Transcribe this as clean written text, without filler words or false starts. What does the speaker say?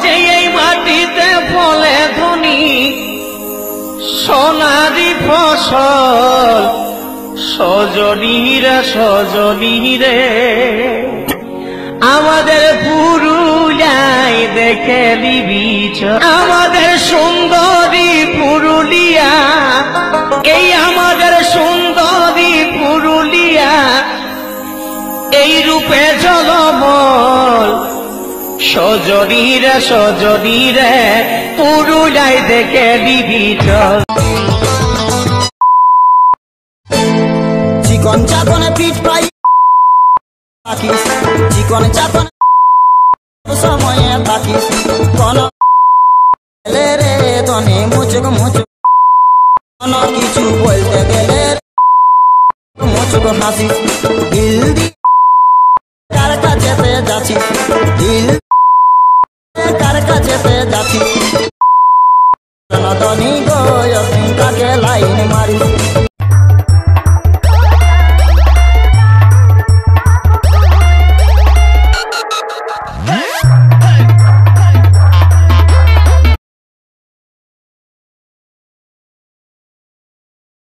যে এই মাটিতে ফলে ধনী সোনারি ফসল সজনীরা সজনীরে আমাদের পুরুলিয়ায় দেখে দিবি আমাদের সুন্দরী পুরুলিয়া এই আমাদের সুন্দরী পুরুলিয়া এই রূপে ঝলমল সজনীরে সজনীরে পুরুলিয়ায় দেখে দিবি চল চিকন চাকনে পিঠ পাই থাকিস চিকন চাকন সময়ে থাকিস কোন রে তনে মুচুক মুচুক কোন কিছু বলতে গেলে মুচুক হাসিস দিল দি কার কাছেতে যাচ্ছিস দিল কার কাছেতে যাচ্ছিস নদনী গো কাকে লাইন মারিস